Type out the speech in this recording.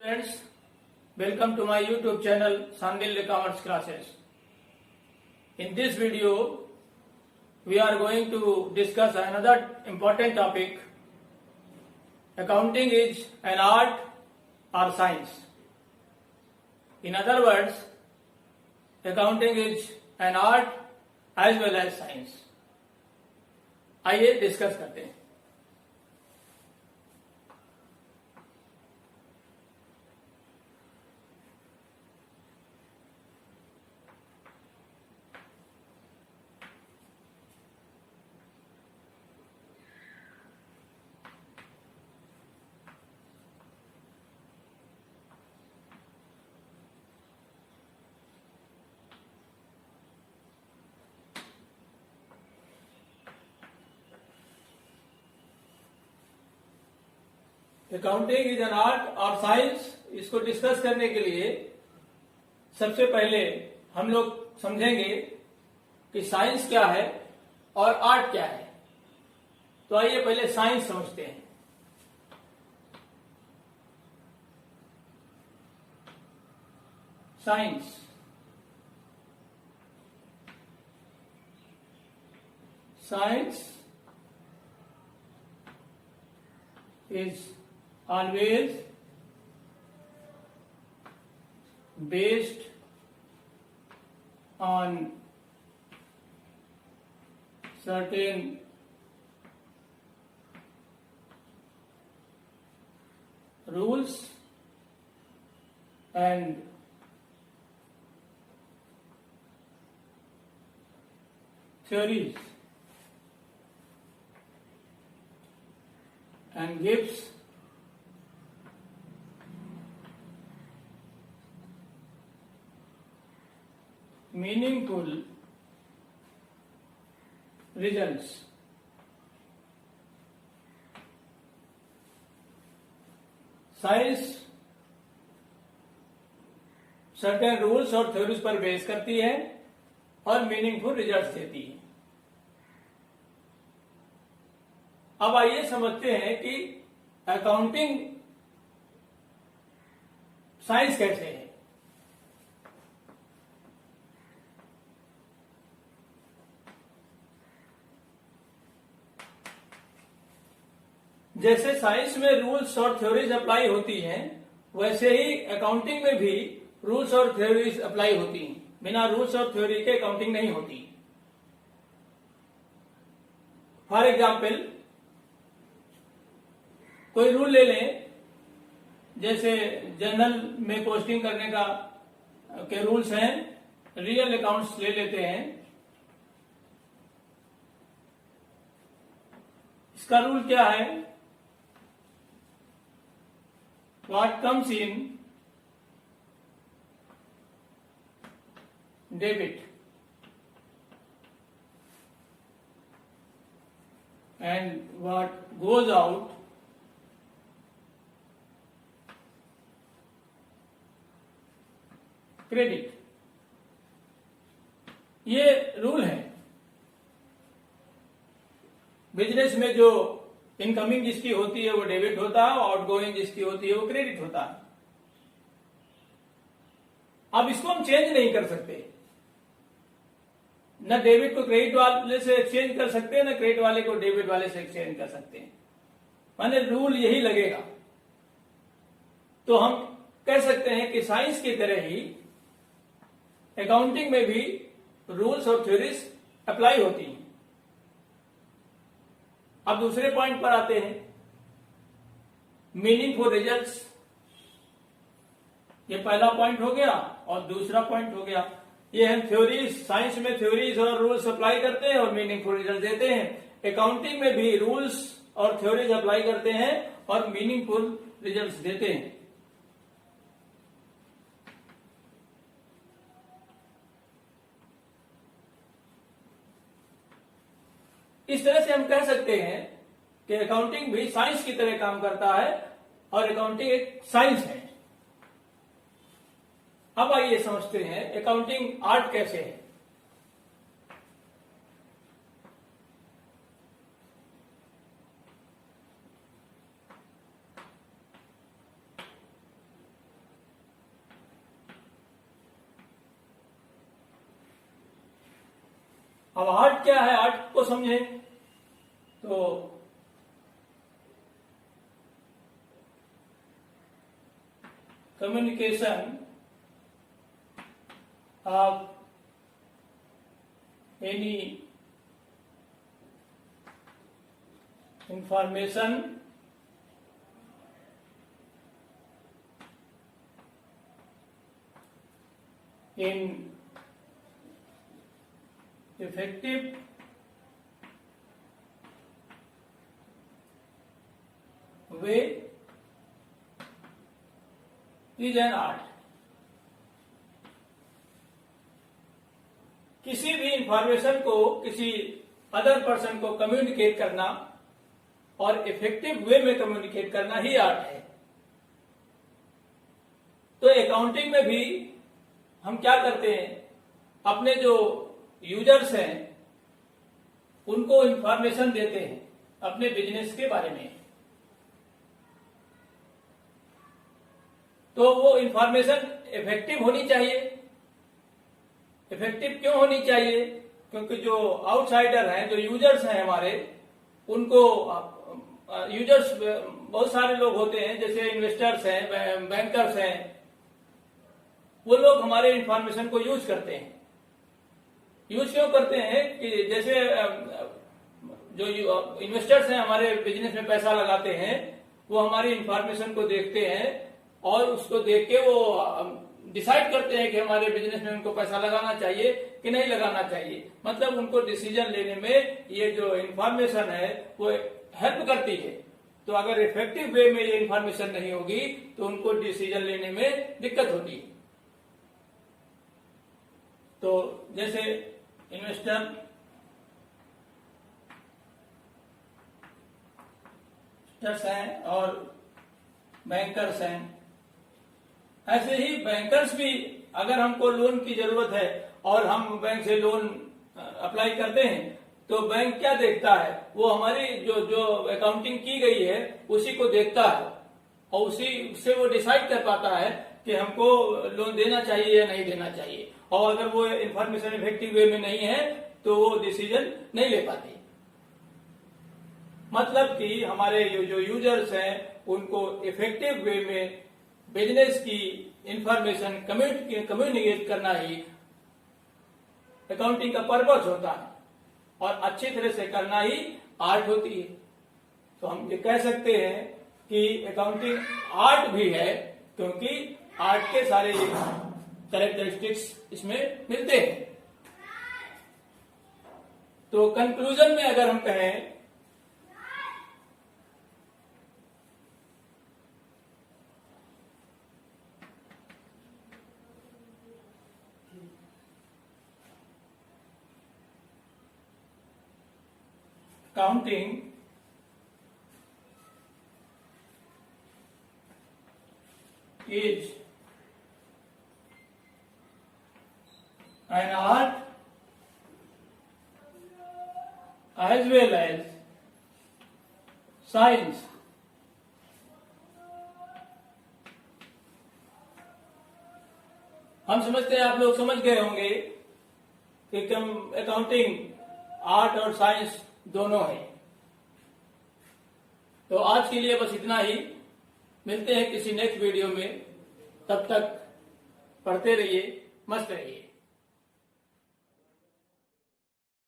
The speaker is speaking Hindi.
Friends, welcome to my YouTube channel Sandilya Commerce Classes. In this video, we are going to discuss another important topic. Accounting is an art or science. In other words, accounting is an art as well as science. आइए डिस्कस करते हैं. अकाउंटिंग इज एन आर्ट और साइंस. इसको डिस्कस करने के लिए सबसे पहले हम लोग समझेंगे कि साइंस क्या है और आर्ट क्या है. तो आइए पहले साइंस समझते हैं. Science science is always based on certain rules and theories and gives meaningful results. Science certain rules और थ्योरीज पर बेस करती है और मीनिंगफुल रिजल्ट्स देती है. अब आइए समझते हैं कि अकाउंटिंग साइंस कैसे है. जैसे साइंस में रूल्स और थ्योरीज अप्लाई होती हैं, वैसे ही अकाउंटिंग में भी रूल्स और थ्योरीज अप्लाई होती हैं. बिना रूल्स और थ्योरी के अकाउंटिंग नहीं होती. फॉर एग्जाम्पल कोई रूल ले लें. जैसे जनरल में पोस्टिंग करने का के रूल्स हैं. रियल अकाउंट्स ले लेते हैं. इसका रूल क्या है? What comes in debit and what goes out credit. ये रूल है. बिजनेस में जो इनकमिंग जिसकी होती है वो डेबिट होता है और आउटगोइंग जिसकी होती है वो क्रेडिट होता है. अब इसको हम चेंज नहीं कर सकते. न डेबिट को क्रेडिट वाले से एक्सचेंज कर सकते हैं, न क्रेडिट वाले को डेबिट वाले से एक्सचेंज कर सकते हैं. माने रूल यही लगेगा. तो हम कह सकते हैं कि साइंस की तरह ही अकाउंटिंग में भी रूल्स और थ्योरीज अप्लाई होती हैं. अब दूसरे पॉइंट पर आते हैं. Meaningful results. ये पहला पॉइंट हो गया और दूसरा पॉइंट हो गया. ये हम थ्योरीज, साइंस में थ्योरीज और रूल्स अप्लाई करते हैं और मीनिंगफुल रिजल्ट देते हैं. अकाउंटिंग में भी रूल्स और थ्योरीज अप्लाई करते हैं और मीनिंगफुल रिजल्ट्स देते हैं. इस तरह से हम कह सकते हैं कि अकाउंटिंग भी साइंस की तरह काम करता है और अकाउंटिंग एक साइंस है. अब आइए समझते हैं अकाउंटिंग आर्ट कैसे है. अब आर्ट क्या है, आर्ट को समझे तो communication of any information in effective way is an art। किसी भी इंफॉर्मेशन को किसी अदर पर्सन को कम्युनिकेट करना और इफेक्टिव वे में कम्युनिकेट करना ही आर्ट है। तो अकाउंटिंग में भी हम क्या करते हैं, अपने जो यूजर्स हैं उनको इंफॉर्मेशन देते हैं अपने बिजनेस के बारे में। तो वो इंफॉर्मेशन इफेक्टिव होनी चाहिए। इफेक्टिव क्यों होनी चाहिए? क्योंकि जो आउटसाइडर हैं, जो यूजर्स हैं हमारे, उनको यूजर्स बहुत सारे लोग होते हैं, जैसे इन्वेस्टर्स हैं, बैंकर्स हैं, वो लोग हमारे इंफॉर्मेशन को यूज करते हैं। यूज क्यों करते हैं कि जैसे जो इन्वेस्टर्स हैं हमारे बिजनेस में पैसा लगाते हैं, वो हमारी इंफॉर्मेशन को देखते हैं और उसको देख के वो डिसाइड करते हैं कि हमारे बिजनेस में उनको पैसा लगाना चाहिए कि नहीं लगाना चाहिए। मतलब उनको डिसीजन लेने में ये जो इंफॉर्मेशन है वो हेल्प करती है। तो अगर इफेक्टिव वे में ये इंफॉर्मेशन नहीं होगी तो उनको डिसीजन लेने में दिक्कत होती है। तो जैसे इन्वेस्टर्स हैं और बैंकर्स हैं, ऐसे ही बैंकर्स भी, अगर हमको लोन की जरूरत है और हम बैंक से लोन अप्लाई करते हैं तो बैंक क्या देखता है, वो हमारी जो अकाउंटिंग की गई है उसी को देखता है और उसी से वो डिसाइड कर पाता है कि हमको लोन देना चाहिए या नहीं देना चाहिए। और अगर वो इंफॉर्मेशन इफेक्टिव वे में नहीं है तो वो डिसीजन नहीं ले पाती। मतलब कि हमारे जो यूजर्स हैं उनको इफेक्टिव वे में बिजनेस की इंफॉर्मेशन कम्युनिकेट करना ही अकाउंटिंग का पर्पस होता है और अच्छी तरह से करना ही आर्ट होती है। तो हम ये कह सकते हैं कि अकाउंटिंग आर्ट भी है, क्योंकि आर्ट के सारे कैरेक्टरिस्टिक्स इसमें मिलते हैं। तो कंक्लूजन में अगर हम कहें counting is an art as well as science. हम समझते हैं, आप लोग समझ गए होंगे कि अकाउंटिंग आर्ट और साइंस दोनों है। तो आज के लिए बस इतना ही। मिलते हैं किसी नेक्स्ट वीडियो में। तब तक पढ़ते रहिए, मस्त रहिए।